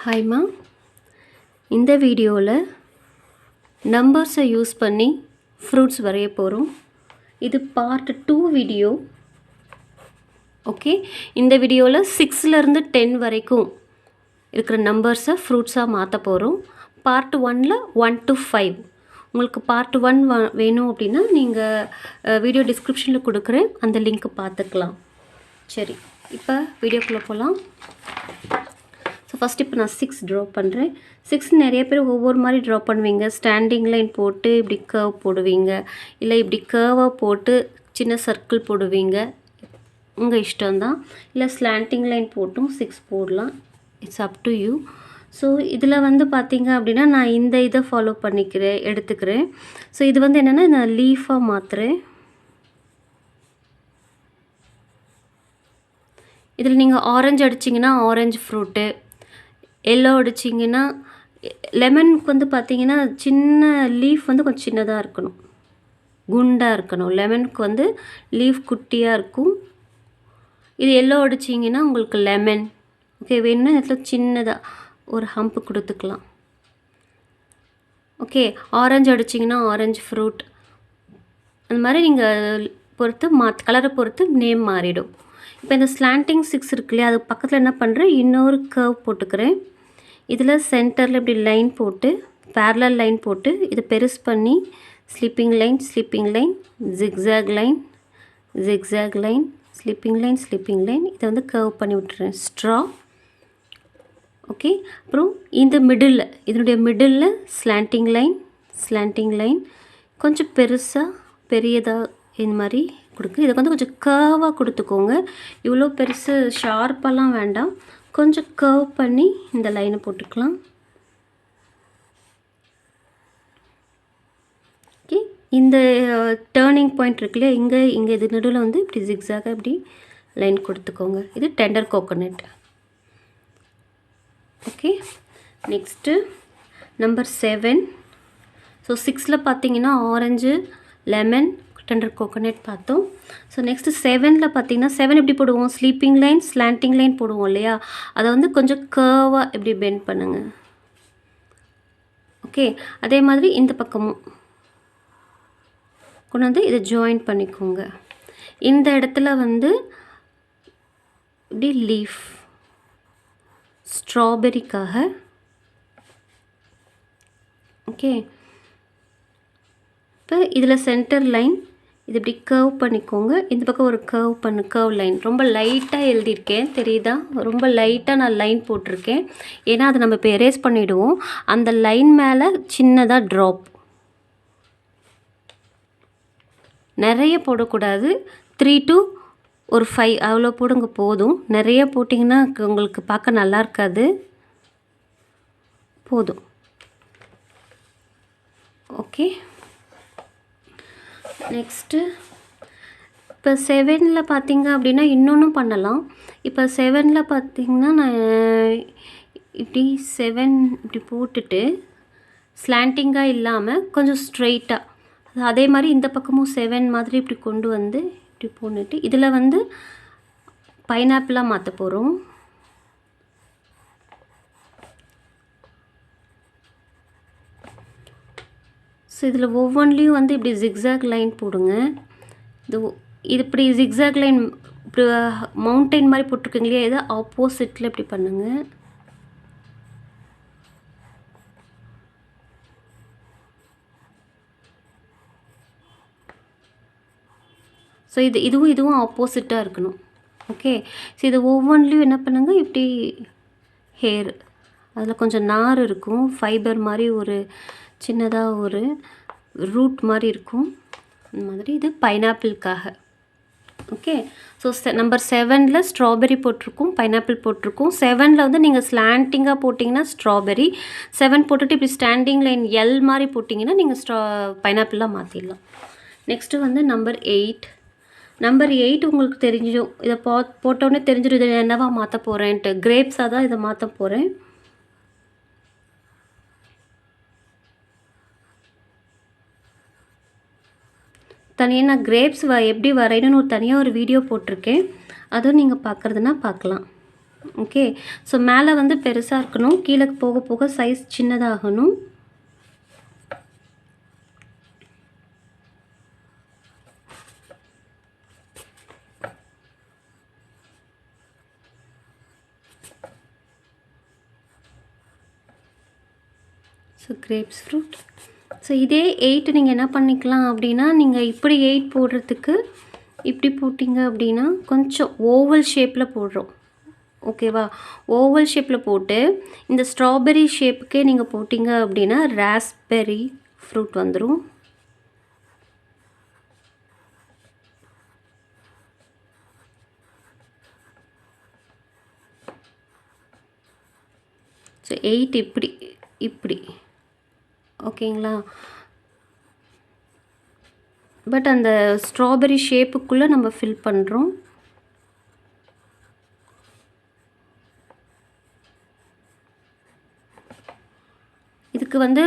Hi ma, இந்த வீடியோவில் நம்பர்ஸை யூஸ் பண்ணி ஃப்ரூட்ஸ் வரைய போகிறோம். இது பார்ட் 2 வீடியோ. ஓகே, இந்த வீடியோவில் 6லேருந்து 10 வரைக்கும் இருக்கிற நம்பர்ஸை ஃப்ரூட்ஸாக மாற்ற போகிறோம். பார்ட் 1ல் 1 to 5. உங்களுக்கு பார்ட் 1 வேணும் அப்படின்னா நீங்கள் வீடியோ டிஸ்கிரிப்ஷனில் கொடுக்குறேன், அந்த லிங்க் பார்த்துக்கலாம். சரி, இப்போ வீடியோக்குள்ளே போகலாம். ஸோ ஃபஸ்ட் இப்போ நான் 6 ட்ரா பண்ணுறேன். 6 நிறைய பேர் ஒவ்வொரு மாதிரி ட்ரா பண்ணுவீங்க. ஸ்டாண்டிங் லைன் போட்டு இப்படி கர்வ் போடுவீங்க, இல்லை இப்படி கர்வாக போட்டு சின்ன சர்க்கிள் போடுவீங்க, உங்கள் இஷ்டம்தான். இல்லை ஸ்லாண்டிங் லைன் போட்டும் 6 போடலாம். It's up to you. So இதில் வந்து பார்த்தீங்க அப்படின்னா நான் இந்த இதை ஃபாலோ எடுத்துக்கிறேன். ஸோ இது வந்து என்னென்னா நான் லீஃபாக மாற்றுறேன். இதில் நீங்கள் ஆரஞ்சு அடிச்சிங்கன்னா ஆரஞ்சு ஃப்ரூட்டு, எல்லோ அடிச்சிங்கன்னா லெமனுக்கு வந்து பார்த்தீங்கன்னா சின்ன லீஃப் வந்து கொஞ்சம் சின்னதாக இருக்கணும், குண்டாக இருக்கணும். லெமனுக்கு வந்து லீஃப் குட்டியாக இருக்கும். இது எல்லோ அடிச்சிங்கன்னா உங்களுக்கு லெமன். ஓகே, வேணும்னா இதில் சின்னதாக ஒரு ஹம்ப்பு கொடுத்துக்கலாம். ஓகே, ஆரஞ்சு அடிச்சிங்கன்னா ஆரஞ்சு ஃப்ரூட். அந்த மாதிரி நீங்கள் பொறுத்து கலரை பொறுத்து நேம் மாறிடும். இப்போ இந்த ஸ்லாண்டிங் 6 இருக்கு இல்லையா, அது பக்கத்தில் என்ன பண்ணுறேன், இன்னொரு கர்வ் போட்டுக்கிறேன். இதில் சென்டரில் இப்படி லைன் போட்டு பேரலல் லைன் போட்டு இதை பெருசு பண்ணி slipping line, slipping line, zigzag line, zigzag line, slipping line, slipping line. இதை வந்து கர்வ் பண்ணி விட்டுறேன், ஸ்ட்ரா. ஓகே, அப்புறம் இந்த மிடில், இதனுடைய middle slanting line, slanting line கொஞ்சம் பெருசாக பெரியதாக இந்த மாதிரி கொடுக்கு. இதை வந்து கொஞ்சம் கர்வாக கொடுத்துக்கோங்க. இவ்வளோ பெருசு ஷார்ப்பெல்லாம் வேண்டாம், கொஞ்சம் கர்வ் பண்ணி இந்த லைனை போட்டுக்கலாம். ஓகே, இந்த டேர்னிங் பாயிண்ட் இருக்கு இல்லையா, இங்கே இது நடுவில் வந்து இப்படி ஜிக்ஸாக இப்படி லைன் கொடுத்துக்கோங்க. இது tender coconut. Okay, next number 7. So 6ல் பார்த்தீங்கன்னா ஆரஞ்சு, லெமன், டெண்டர் கோகோனட் பார்த்தோம். ஸோ நெக்ஸ்ட்டு 7ல் பார்த்தீங்கன்னா 7 எப்படி போடுவோம், ஸ்லீப்பிங் லைன், ஸ்லாண்டிங் லைன் போடுவோம் இல்லையா, அதை வந்து கொஞ்சம் கர்வாக இப்படி பெண்ட் பண்ணுங்கள். ஓகே, அதே மாதிரி இந்த பக்கமும் கொண்டு வந்து இதை ஜாயின் பண்ணிக்கோங்க. இந்த இடத்துல வந்து இப்படி லீஃப் ஸ்ட்ராபெரிக்காக. ஓகே, இப்போ இதில் சென்டர் லைன் இது இப்படி கர்வ் பண்ணிக்கோங்க. இந்த பக்கம் ஒரு கர்வ் லைன். ரொம்ப லைட்டாக எழுதியிருக்கேன், தெரியுதா? ரொம்ப லைட்டாக நான் லைன் போட்டிருக்கேன், ஏன்னா அதை நம்ம இப்போ எரேஸ் பண்ணிவிடுவோம். அந்த லைன் மேலே சின்னதாக ட்ராப். நிறைய போடக்கூடாது, 3 to 5 அவ்வளோ போடுங்க போதும். நிறைய போட்டிங்கன்னா உங்களுக்கு பார்க்க நல்லா இருக்காது, போதும். ஓகே, நெக்ஸ்ட்டு இப்போ 7ல் பார்த்தீங்க அப்படின்னா இன்னொன்றும் பண்ணலாம். இப்போ 7ல் பார்த்தீங்கன்னா நான் இப்படி 7 இப்படி போட்டுட்டு ஸ்லாண்டிங்காக இல்லாமல் கொஞ்சம் ஸ்ட்ரெயிட்டாக, அதே மாதிரி இந்த பக்கமும் 7 மாதிரி இப்படி கொண்டு வந்து இப்படி போட்டுட்டு இதில் வந்து பைனாப்பிளாக மாற்ற போகிறோம். ஸோ இதில் ஒவ்வொன்றிலையும் வந்து இப்படி ஜிக்ஸாக் லைன் போடுங்க. இது இப்படி ஜிக்ஸாக் லைன் இப்படி மவுண்டைன் மாதிரி போட்டிருக்கீங்க இல்லையா, இதை ஆப்போசிட்டில் இப்படி பண்ணுங்கள். ஸோ இதுவும் ஆப்போசிட்டாக இருக்கணும். ஓகே, ஸோ இது ஒவ்வொன்றிலையும் என்ன பண்ணுங்கள், இப்படி ஹேர் அதில் கொஞ்சம் நார் இருக்கும், ஃபைபர் மாதிரி ஒரு சின்னதாக ஒரு ரூட் மாதிரி இருக்கும், அந்த மாதிரி. இது பைனாப்பிளுக்காக. ஓகே, ஸோ நம்பர் 7ல் ஸ்ட்ராபெரி போட்டிருக்கும், பைனாப்பிள் போட்டிருக்கும். 7ல் வந்து நீங்கள் ஸ்லாண்டிங்காக போட்டிங்கன்னா ஸ்ட்ராபெரி, 7 போட்டுட்டு இப்படி ஸ்டாண்டிங் லைன் எல் மாதிரி போட்டிங்கன்னா நீங்கள் பைனாப்பிளாக மாற்றிடலாம். நெக்ஸ்ட்டு வந்து நம்பர் 8. நம்பர் 8 உங்களுக்கு தெரிஞ்சிடும், இதை போட்டோன்னே தெரிஞ்சிடும் இதை என்னவா மாற்ற போகிறேன்ட்டு. கிரேப்ஸாக தான் இதை மாற்ற போகிறேன். தனியாக நான் கிரேப்ஸ் எப்படி வரையணும்னு தனியாக ஒரு வீடியோ போட்டிருக்கேன், அதுவும் நீங்கள் பார்க்குறதுனா பார்க்கலாம். ஓகே. ஸோ மேலே வந்து பெருசாக இருக்கணும், கீழே போக போக சைஸ் சின்னதாகணும். So grapes fruit. ஸோ இதே 8 நீங்கள் என்ன பண்ணிக்கலாம் அப்படின்னா, நீங்கள் இப்படி 8 போடுறதுக்கு இப்படி போட்டிங்க அப்படின்னா கொஞ்சம் ஓவல் ஷேப்பில் போடுறோம். ஓகேவா? ஓவல் ஷேப்பில் போட்டு இந்த ஸ்ட்ராபெர்ரி ஷேப்புக்கே நீங்கள் போட்டிங்க அப்படின்னா ராஸ்பெர்ரி ஃப்ரூட் வந்துடும். ஸோ 8 இப்படி இப்படி ஓகேங்களா? பட் அந்த ஸ்ட்ராபெர்ரி ஷேப்புக்குள்ளே நம்ம ஃபில் பண்ணுறோம். இதுக்கு வந்து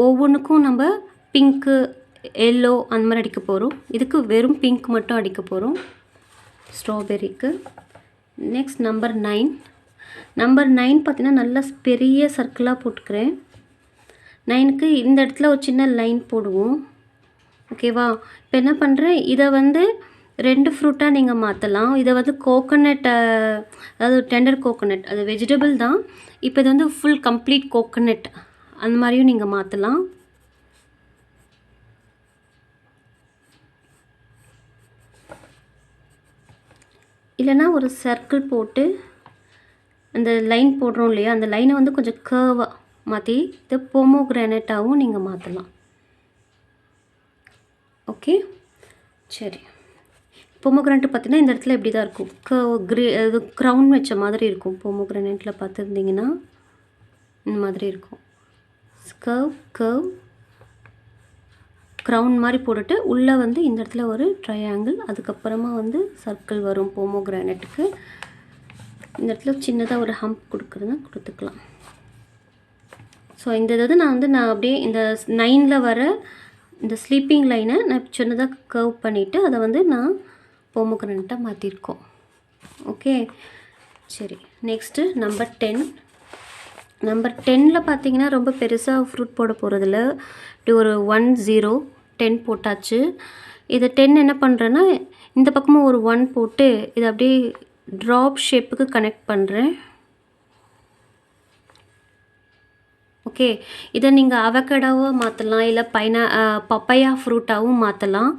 ஒவ்வொன்றுக்கும் நம்ம பிங்க்கு, எல்லோ அந்த மாதிரி அடிக்க போகிறோம். இதுக்கு வெறும் பிங்க் மட்டும் அடிக்க போகிறோம் ஸ்ட்ராபெர்ரிக்கு. Next number 9. நம்பர் 9 பார்த்தீங்கன்னா நல்லா பெரிய சர்க்கிளாக போட்டுக்கிறேன். 9க்கு இந்த இடத்துல ஒரு சின்ன லைன் போடுவோம். ஓகேவா? இப்போ என்ன பண்ணுறேன், இதை வந்து 2 ஃப்ரூட்டாக நீங்கள் மாற்றலாம். இதை வந்து கோகோனட், அதாவது டெண்டர் கோகோனட், அது வெஜிடபிள் தான். இப்போ இது வந்து ஃபுல் கம்ப்ளீட் கோகோனட் அந்த மாதிரியும் நீங்கள் மாற்றலாம். இல்லைனா ஒரு சர்க்கிள் போட்டு அந்த லைன் போடுறோம் இல்லையா, அந்த லைனை வந்து கொஞ்சம் கர்வாக மாற்றி இதை போமோகிரானேட்டாகவும் நீங்கள் மாற்றலாம். ஓகே, சரி. போமோகிரானேட் பார்த்தீங்கன்னா இந்த இடத்துல இப்படி தான் இருக்கும், இது க்ரௌன் வச்ச மாதிரி இருக்கும். போமோகிரானேட்டில் பார்த்துருந்தீங்கன்னா இந்த மாதிரி இருக்கும். கர்வ் க்ரௌன் மாதிரி போட்டுட்டு உள்ளே வந்து இந்த இடத்துல ஒரு ட்ரையாங்கிள், அதுக்கப்புறமா வந்து சர்க்கிள் வரும் போமோகிரானேட்டுக்கு. இந்த இடத்துல சின்னதாக ஒரு ஹம்ப் கொடுக்குறதுனா கொடுத்துக்கலாம். ஸோ இந்த இதை நான் அப்படியே இந்த 9ல் வர இந்த ஸ்லீப்பிங் லைனை நான் சின்னதாக கர்வ் பண்ணிவிட்டு அதை வந்து நான் போமோகிரானேட்டாக மாற்றிருக்கோம். ஓகே, சரி. Next number 10. நம்பர் 10ல் பார்த்தீங்கன்னா ரொம்ப பெருசாக ஃப்ரூட் போட போகிறதில்ல. இப்படி ஒரு 1 0 10 போட்டாச்சு. இதை 10 என்ன பண்ணுறேன்னா இந்த பக்கமும் ஒரு 1 போட்டு இதை அப்படியே ட்ராப் ஷேப்புக்கு கனெக்ட் பண்ணுறேன். ஓகே, இதை நீங்கள் அவகேடோவாக மாற்றலாம், இல்லை பப்பாயா ஃப்ரூட்டாகவும் மாற்றலாம்.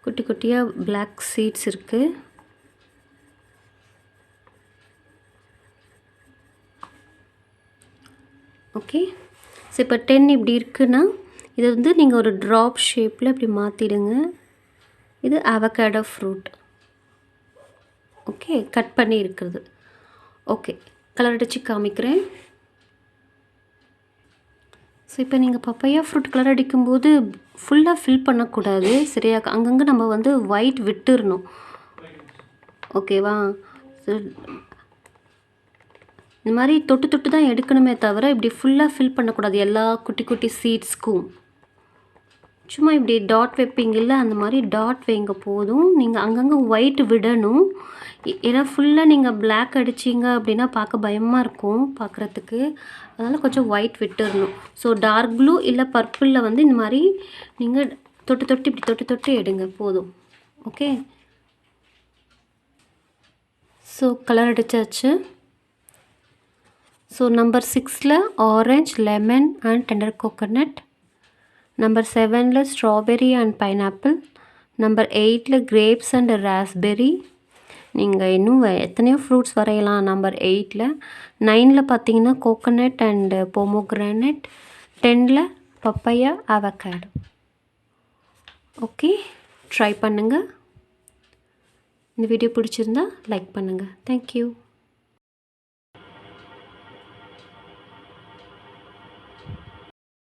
குட்டி குட்டியாக பிளாக் சீட்ஸ் இருக்குது. ஓகே, ஸோ இப்போ 10 இப்படி இருக்குன்னா இதை வந்து நீங்கள் ஒரு ட்ராப் ஷேப்பில் இப்படி மாற்றிடுங்க. இது அவகேடோ ஃப்ரூட். ஓகே, கட் பண்ணி இருக்கிறது. ஓகே, கலர் அடித்து காமிக்கிறேன். ஸோ இப்போ நீங்கள் பப்பாயா ஃப்ரூட் கலர் அடிக்கும்போது ஃபுல்லாக ஃபில் பண்ணக்கூடாது, சரியா? அங்கங்கே நம்ம வந்து ஒயிட் விட்டுறணும். ஓகேவா? ஸோ இந்த மாதிரி தொட்டு தொட்டு தான் எடுக்கணுமே தவிர இப்படி ஃபுல்லாக ஃபில் பண்ணக்கூடாது எல்லா குட்டி குட்டி சீட்ஸ்க்கும். சும்மா இப்படி டாட் வைப்பீங்கல்ல, அந்த மாதிரி டாட் வைங்க போதும். நீங்கள் அங்கங்கே ஒயிட் விடணும். ஏன்னா ஃபுல்லாக நீங்கள் பிளாக் அடிச்சிங்க அப்படின்னா பார்க்க பயமாக இருக்கும் பார்க்குறதுக்கு. அதனால் கொஞ்சம் ஒயிட் விட்டுடணும். ஸோ டார்க் ப்ளூ இல்லை பர்பிளில் வந்து இந்த மாதிரி நீங்கள் தொட்டு தொட்டு இப்படி தொட்டு தொட்டு எடுங்க போதும். ஓகே, ஸோ கலர் அடித்தாச்சு. ஸோ நம்பர் 6ல் orange, lemon and tender coconut. Number 7ல் ஸ்ட்ராபெர்ரி அண்ட் பைனாப்பிள். நம்பர் 8ல் கிரேப்ஸ் அண்ட் ராஸ்பெர்ரி. நீங்கள் இன்னும் எத்தனையோ ஃப்ரூட்ஸ் வரையலாம். நம்பர் 8ல் 9ல் பார்த்தீங்கன்னா கோகோனட் அண்ட் போமோகிரானட். 10ல் பப்பாயா, அவகேடோ. ஓகே, ட்ரை பண்ணுங்கள். இந்த வீடியோ பிடிச்சிருந்தா லைக் பண்ணுங்கள். தேங்க்யூ.